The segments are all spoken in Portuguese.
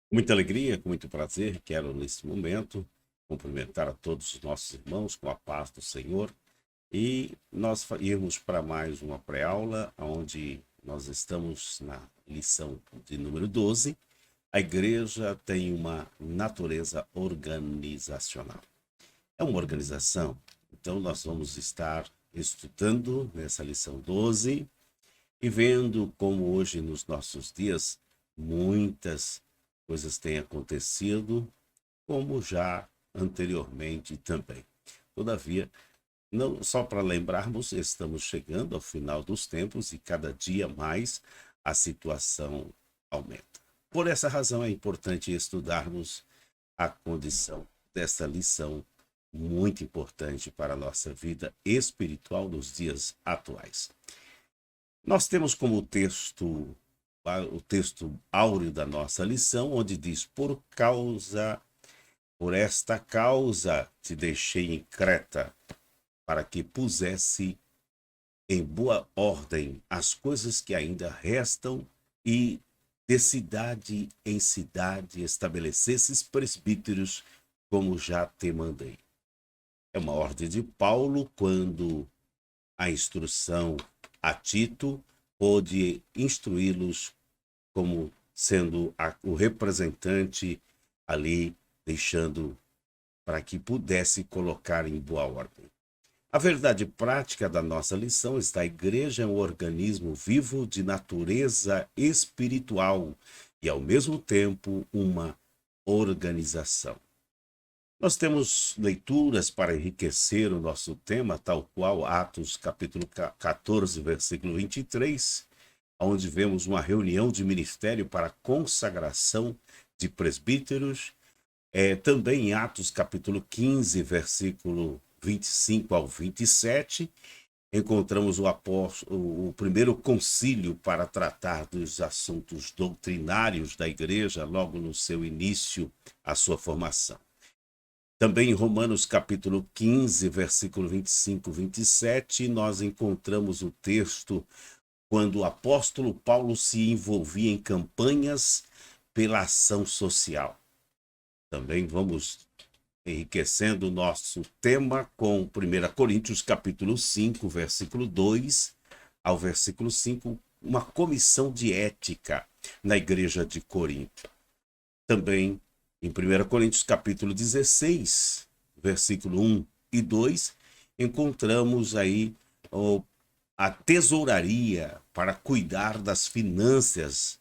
Com muita alegria, com muito prazer, quero nesse momento cumprimentar a todos os nossos irmãos com a paz do Senhor e nós irmos para mais uma pré-aula, onde nós estamos na lição de número 12. A igreja tem uma natureza organizacional. É uma organização, então nós vamos estar estudando nessa lição 12 e vendo como hoje nos nossos dias muitas coisas têm acontecido, como já anteriormente também. Todavia, não só para lembrarmos, estamos chegando ao final dos tempos e cada dia mais a situação aumenta. Por essa razão é importante estudarmos a condição dessa lição muito importante para a nossa vida espiritual nos dias atuais. Nós temos como texto o texto áureo da nossa lição, onde diz: por esta causa te deixei em Creta, para que pusesse em boa ordem as coisas que ainda restam e de cidade em cidade estabelecesses presbíteros, como já te mandei. É uma ordem de Paulo quando a instrução a Tito pôde instruí-los como sendo o representante ali, deixando para que pudesse colocar em boa ordem. A verdade prática da nossa lição está: a igreja é um organismo vivo de natureza espiritual e, ao mesmo tempo, uma organização. Nós temos leituras para enriquecer o nosso tema, tal qual Atos capítulo 14, versículo 23, onde vemos uma reunião de ministério para consagração de presbíteros. Também em Atos capítulo 15, versículo 25 ao 27, encontramos o primeiro concílio para tratar dos assuntos doutrinários da igreja, logo no seu início, a sua formação. Também em Romanos capítulo 15, versículo 25 e 27, nós encontramos o texto quando o apóstolo Paulo se envolvia em campanhas pela ação social. Também vamos enriquecendo o nosso tema com 1 Coríntios capítulo 5, versículo 2 ao versículo 5, uma comissão de ética na igreja de Corinto. Também em 1 Coríntios capítulo 16, versículo 1 e 2, encontramos aí a tesouraria para cuidar das finanças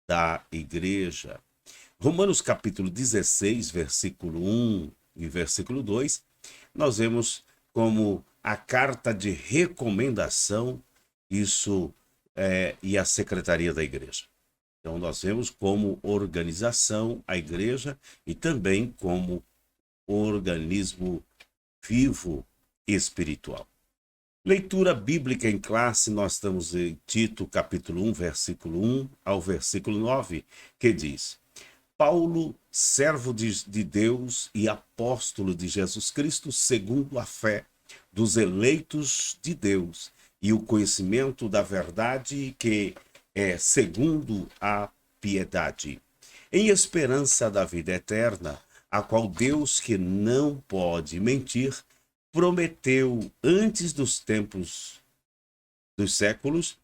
da igreja. Romanos capítulo 16, versículo 1 e versículo 2, nós vemos como a carta de recomendação, e a secretaria da igreja. Então nós vemos como organização a igreja e também como organismo vivo espiritual. Leitura bíblica em classe, nós estamos em Tito, capítulo 1, versículo 1 ao versículo 9, que diz: Paulo, servo de Deus e apóstolo de Jesus Cristo, segundo a fé dos eleitos de Deus e o conhecimento da verdade que é segundo a piedade, em esperança da vida eterna, a qual Deus, que não pode mentir, prometeu antes dos tempos dos séculos,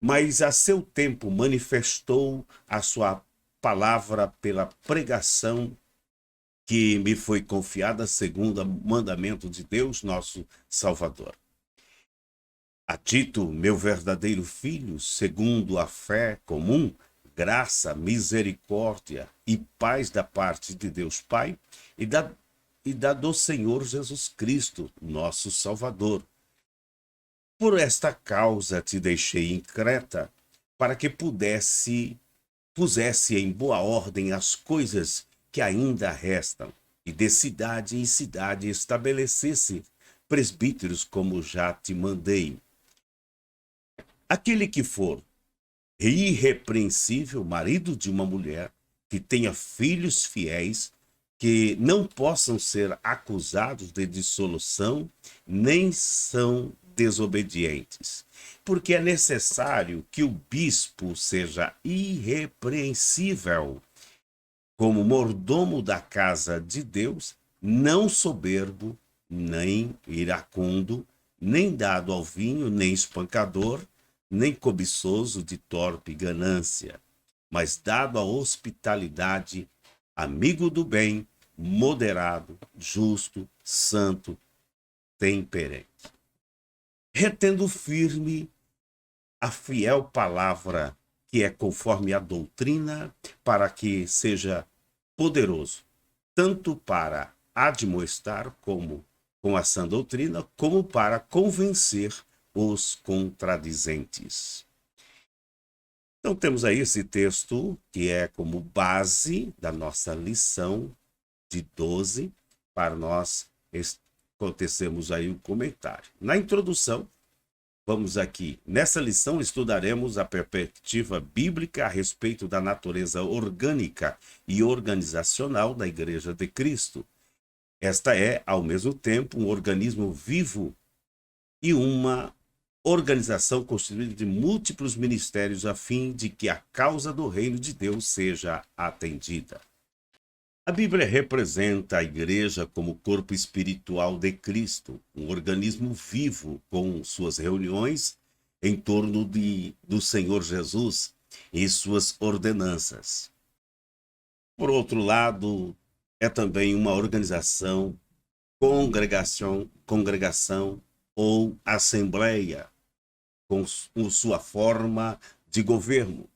mas a seu tempo manifestou a sua palavra pela pregação que me foi confiada segundo o mandamento de Deus, nosso Salvador. A Tito, meu verdadeiro filho, segundo a fé comum, graça, misericórdia e paz da parte de Deus Pai e da do Senhor Jesus Cristo, nosso Salvador. Por esta causa te deixei em Creta, para que pusesse em boa ordem as coisas que ainda restam, e de cidade em cidade estabelecesse presbíteros, como já te mandei. Aquele que for irrepreensível, marido de uma mulher, que tenha filhos fiéis, que não possam ser acusados de dissolução, nem são desobedientes, porque é necessário que o bispo seja irrepreensível, como mordomo da casa de Deus, não soberbo, nem iracundo, nem dado ao vinho, nem espancador, nem cobiçoso de torpe ganância, mas dado à hospitalidade, amigo do bem, moderado, justo, santo, temperante. Retendo firme a fiel palavra que é conforme a doutrina, para que seja poderoso, tanto para admoestar como com a sã doutrina, como para convencer os contradizentes. Então temos aí esse texto que é como base da nossa lição de 12, para nós acontecermos aí o comentário. Na introdução, vamos aqui. Nessa lição estudaremos a perspectiva bíblica a respeito da natureza orgânica e organizacional da Igreja de Cristo. Esta é, ao mesmo tempo, um organismo vivo e uma organização constituída de múltiplos ministérios a fim de que a causa do reino de Deus seja atendida. A Bíblia representa a igreja como corpo espiritual de Cristo, um organismo vivo com suas reuniões em torno do Senhor Jesus e suas ordenanças. Por outro lado, é também uma organização, congregação ou assembleia, com sua forma de governo.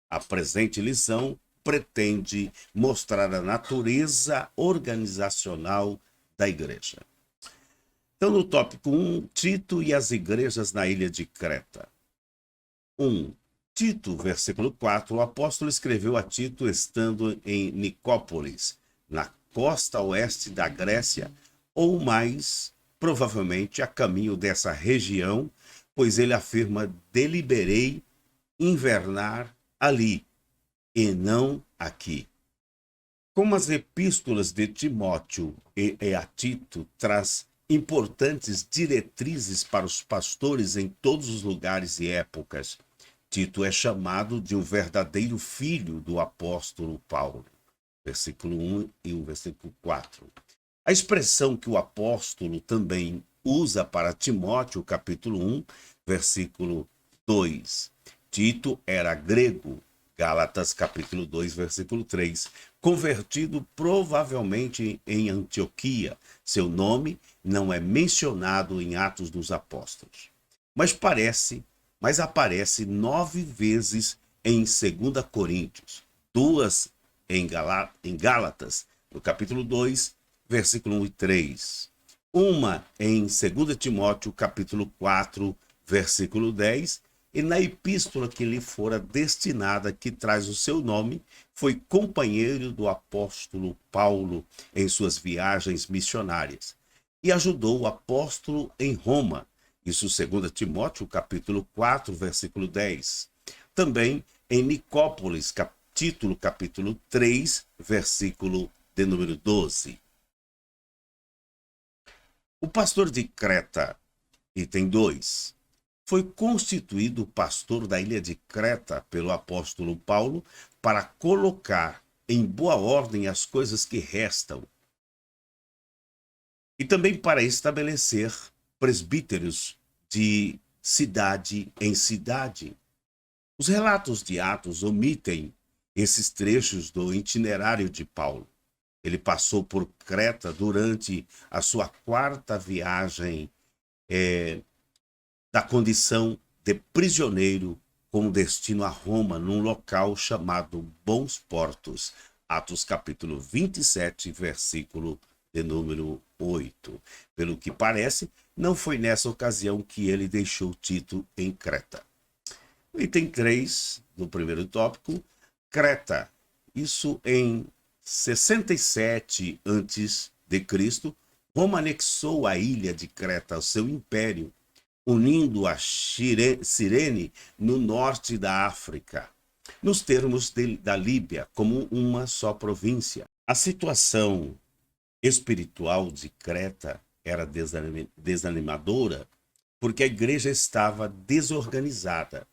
A presente lição pretende mostrar a natureza organizacional da igreja. Então, no tópico 1, Tito e as igrejas na ilha de Creta. 1. Tito, versículo 4, o apóstolo escreveu a Tito estando em Nicópolis, na costa oeste da Grécia, ou mais provavelmente a caminho dessa região, pois ele afirma: deliberei invernar ali, e não aqui. Como as epístolas de Timóteo e a Tito traz importantes diretrizes para os pastores em todos os lugares e épocas, Tito é chamado de um verdadeiro filho do apóstolo Paulo. Versículo 1 e o versículo 4. A expressão que o apóstolo também usa para Timóteo, capítulo 1, versículo 2. Tito era grego, Gálatas, capítulo 2, versículo 3, convertido provavelmente em Antioquia. Seu nome não é mencionado em Atos dos Apóstolos, mas aparece 9 vezes em 2 Coríntios, 2 em Gálatas, no capítulo 2, versículo 1 e 3. Uma em 2 Timóteo, capítulo 4, versículo 10, e na epístola que lhe fora destinada, que traz o seu nome, foi companheiro do apóstolo Paulo em suas viagens missionárias e ajudou o apóstolo em Roma. Isso 2 Timóteo, capítulo 4, versículo 10. Também em Nicópolis, título capítulo 3, versículo de número 12. O pastor de Creta, item 2, foi constituído pastor da ilha de Creta pelo apóstolo Paulo para colocar em boa ordem as coisas que restam e também para estabelecer presbíteros de cidade em cidade. Os relatos de Atos omitem esses trechos do itinerário de Paulo. Ele passou por Creta durante a sua 4ª viagem da condição de prisioneiro com destino a Roma, num local chamado Bons Portos. Atos capítulo 27, versículo de número 8. Pelo que parece, não foi nessa ocasião que ele deixou Tito em Creta. O item 3 do primeiro tópico, Creta. Isso em 67 a.C., Roma anexou a ilha de Creta ao seu império, unindo a Cirene no norte da África, nos termos da Líbia, como uma só província. A situação espiritual de Creta era desanimadora, porque a igreja estava desorganizada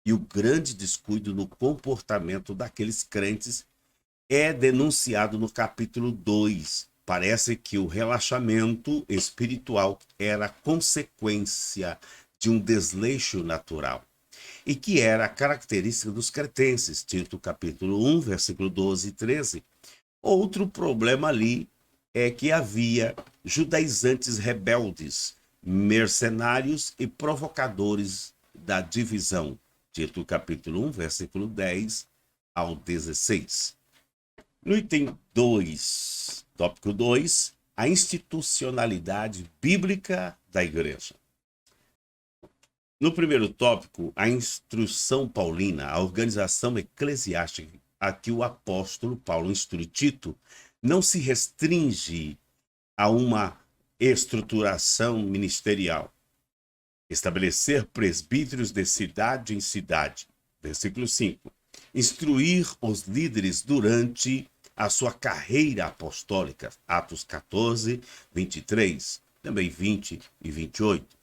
e o grande descuido no comportamento daqueles crentes é denunciado no capítulo 2. Parece que o relaxamento espiritual era consequência de um desleixo natural e que era a característica dos cretenses, Tito capítulo 1, versículo 12 e 13. Outro problema ali é que havia judaizantes rebeldes, mercenários e provocadores da divisão, Tito capítulo 1, versículo 10 ao 16. No item 2, tópico 2, a institucionalidade bíblica da igreja. No primeiro tópico, a instrução paulina, a organização eclesiástica a que o apóstolo Paulo instrui Tito, não se restringe a uma estruturação ministerial. Estabelecer presbíteros de cidade em cidade. Versículo 5. Instruir os líderes durante a sua carreira apostólica. Atos 14, 23, também 20 e 28.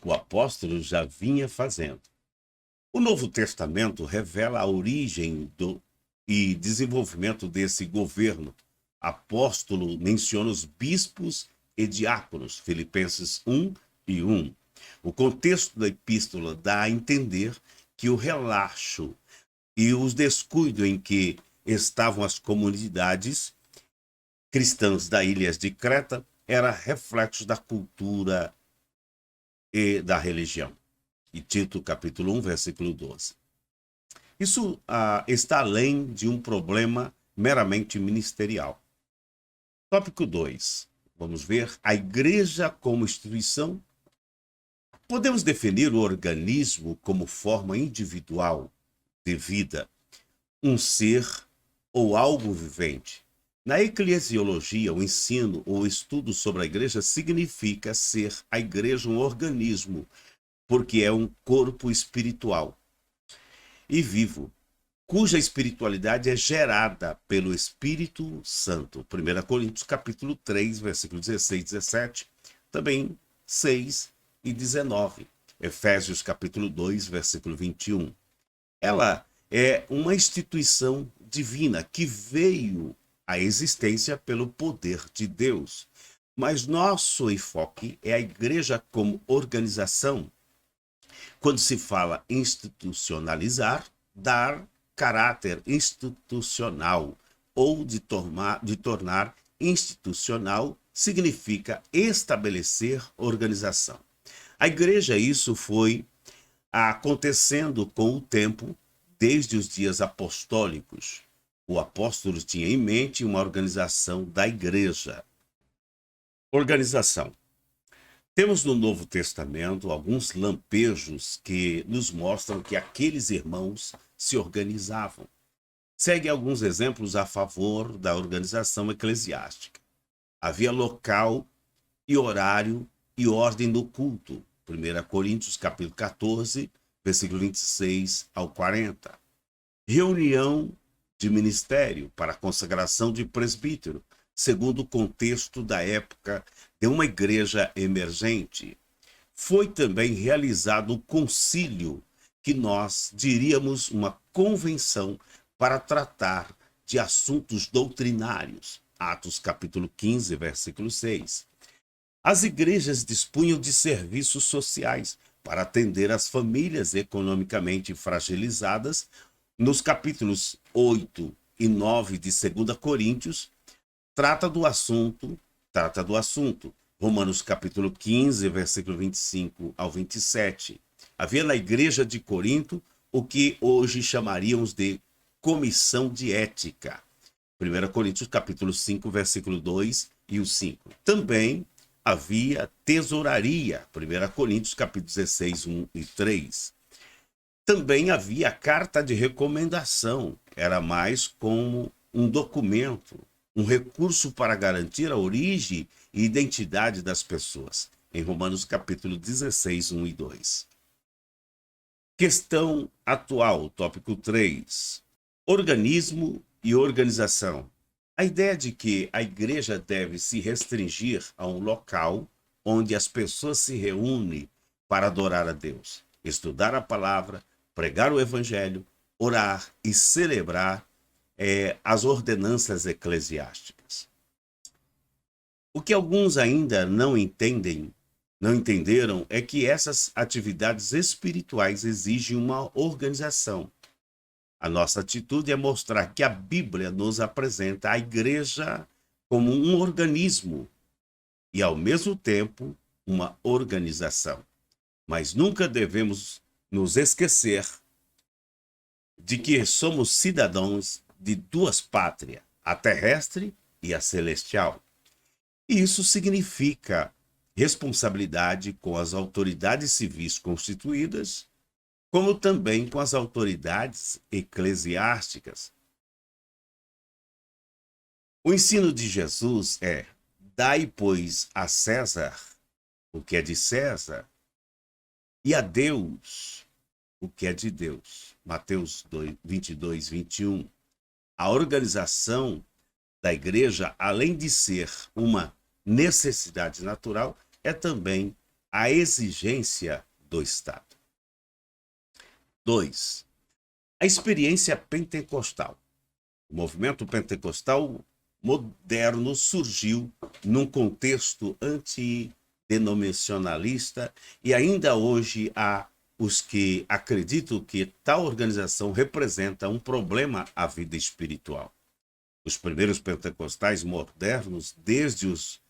O apóstolo já vinha fazendo. O Novo Testamento revela a origem e desenvolvimento desse governo. Apóstolo menciona os bispos e diáconos, Filipenses 1 e 1. O contexto da epístola dá a entender que o relaxo e os descuidos em que estavam as comunidades cristãs da ilha de Creta era reflexo da cultura e da religião. E Tito capítulo 1, versículo 12. Isso está além de um problema meramente ministerial. Tópico 2. Vamos ver a igreja como instituição. Podemos definir o organismo como forma individual de vida, um ser ou algo vivente. Na eclesiologia, o ensino ou estudo sobre a igreja significa ser a igreja um organismo, porque é um corpo espiritual e vivo, cuja espiritualidade é gerada pelo Espírito Santo. 1 Coríntios capítulo 3, versículo 16 e 17, também 6 e 19. Efésios capítulo 2, versículo 21. Ela é uma instituição divina que veio à existência pelo poder de Deus. Mas nosso enfoque é a igreja como organização. Quando se fala institucionalizar, dar caráter institucional ou de tornar institucional significa estabelecer organização. A igreja, isso foi acontecendo com o tempo, desde os dias apostólicos. O apóstolo tinha em mente uma organização da igreja. Organização. Temos no Novo Testamento alguns lampejos que nos mostram que aqueles irmãos se organizavam. Segue alguns exemplos a favor da organização eclesiástica. Havia local e horário e ordem do culto. 1 Coríntios capítulo 14, versículo 26 ao 40. Reunião de ministério para a consagração de presbítero, segundo o contexto da época de uma igreja emergente. Foi também realizado o concílio, que nós diríamos uma convenção para tratar de assuntos doutrinários. Atos capítulo 15, versículo 6. As igrejas dispunham de serviços sociais para atender as famílias economicamente fragilizadas. Nos capítulos 8 e 9 de 2 Coríntios, trata do assunto. Romanos capítulo 15, versículo 25 ao 27. Havia na igreja de Corinto o que hoje chamaríamos de comissão de ética. 1 Coríntios capítulo 5, versículo 2 e o 5. Também havia tesouraria. 1 Coríntios capítulo 16, 1 e 3. Também havia a carta de recomendação. Era mais como um documento, um recurso para garantir a origem e identidade das pessoas. Em Romanos capítulo 16, 1 e 2. Questão atual, tópico 3. Organismo e organização. A ideia de que a igreja deve se restringir a um local onde as pessoas se reúnem para adorar a Deus, estudar a palavra, pregar o evangelho, orar e celebrar as ordenanças eclesiásticas. O que alguns ainda não entenderam é que essas atividades espirituais exigem uma organização. A nossa atitude é mostrar que a Bíblia nos apresenta a igreja como um organismo e, ao mesmo tempo, uma organização. Mas nunca devemos nos esquecer de que somos cidadãos de duas pátrias, a terrestre e a celestial. E isso significa responsabilidade com as autoridades civis constituídas, como também com as autoridades eclesiásticas. O ensino de Jesus é: dai, pois, a César o que é de César e a Deus o que é de Deus. Mateus 22, 21. A organização da igreja, além de ser uma necessidade natural, é também a exigência do Estado. 2. A experiência pentecostal. O movimento pentecostal moderno surgiu num contexto antidenominacionalista e ainda hoje há os que acreditam que tal organização representa um problema à vida espiritual. Os primeiros pentecostais modernos, desde os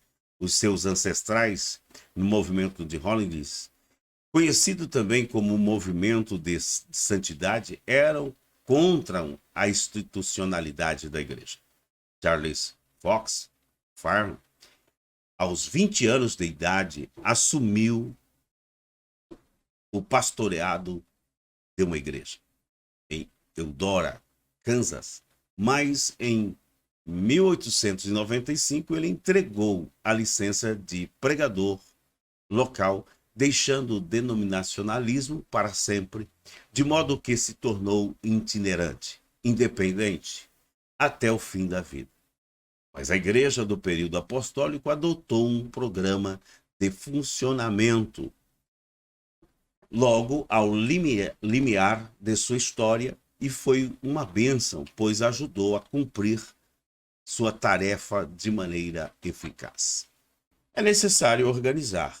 seus ancestrais no movimento de Holiness, conhecido também como movimento de santidade, eram contra a institucionalidade da igreja. Charles Fox Farm, aos 20 anos de idade, assumiu o pastoreado de uma igreja em Eudora, Kansas, mas em 1895 ele entregou a licença de pregador local, deixando o denominacionalismo para sempre, de modo que se tornou itinerante, independente, até o fim da vida. Mas a igreja do período apostólico adotou um programa de funcionamento logo ao limiar de sua história, e foi uma bênção, pois ajudou a cumprir sua tarefa de maneira eficaz. É necessário organizar.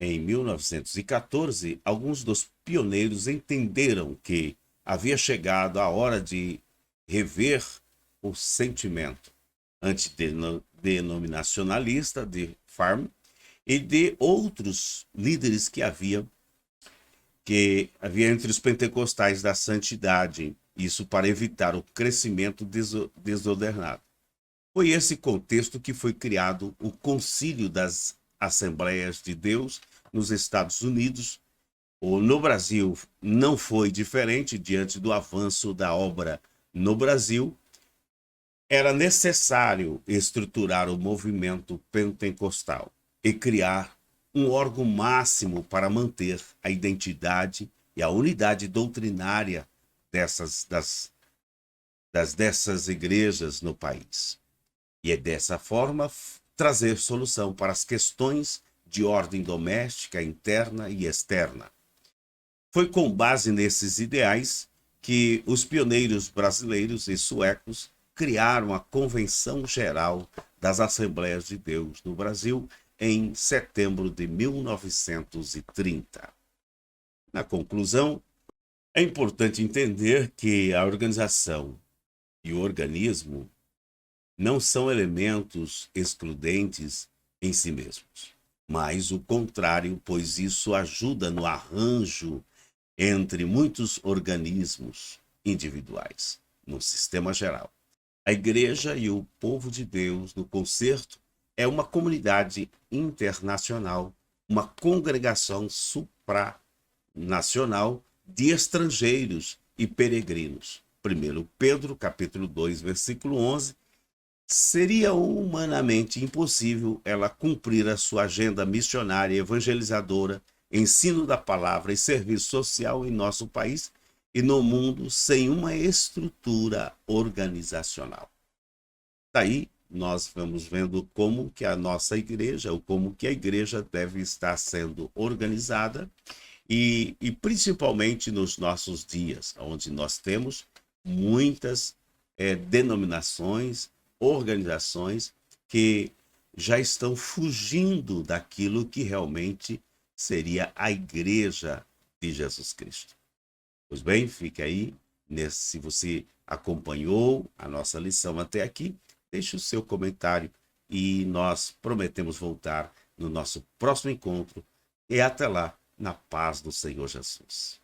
Em 1914, alguns dos pioneiros entenderam que havia chegado a hora de rever o sentimento antidenominacionalista de Farm e de outros líderes que havia entre os pentecostais da santidade, isso para evitar o crescimento desordenado. Foi esse contexto que foi criado o Concílio das Assembleias de Deus nos Estados Unidos. No Brasil não foi diferente. Diante do avanço da obra no Brasil, era necessário estruturar o movimento pentecostal e criar um órgão máximo para manter a identidade e a unidade doutrinária dessas igrejas no país. E é dessa forma trazer solução para as questões de ordem doméstica, interna e externa. Foi com base nesses ideais que os pioneiros brasileiros e suecos criaram a Convenção Geral das Assembleias de Deus no Brasil em setembro de 1930. Na conclusão, é importante entender que a organização e o organismo não são elementos excludentes em si mesmos, mas o contrário, pois isso ajuda no arranjo entre muitos organismos individuais, no sistema geral. A igreja e o povo de Deus no concerto é uma comunidade internacional, uma congregação supranacional de estrangeiros e peregrinos. 1 Pedro, capítulo 2, versículo 11, seria humanamente impossível ela cumprir a sua agenda missionária, evangelizadora, ensino da palavra e serviço social em nosso país e no mundo sem uma estrutura organizacional. Daí, nós vamos vendo como que a nossa igreja, ou como que a igreja deve estar sendo organizada e principalmente nos nossos dias, onde nós temos muitas denominações, organizações que já estão fugindo daquilo que realmente seria a igreja de Jesus Cristo. Pois bem, fica aí. Se você acompanhou a nossa lição até aqui, deixe o seu comentário e nós prometemos voltar no nosso próximo encontro. E até lá, na paz do Senhor Jesus.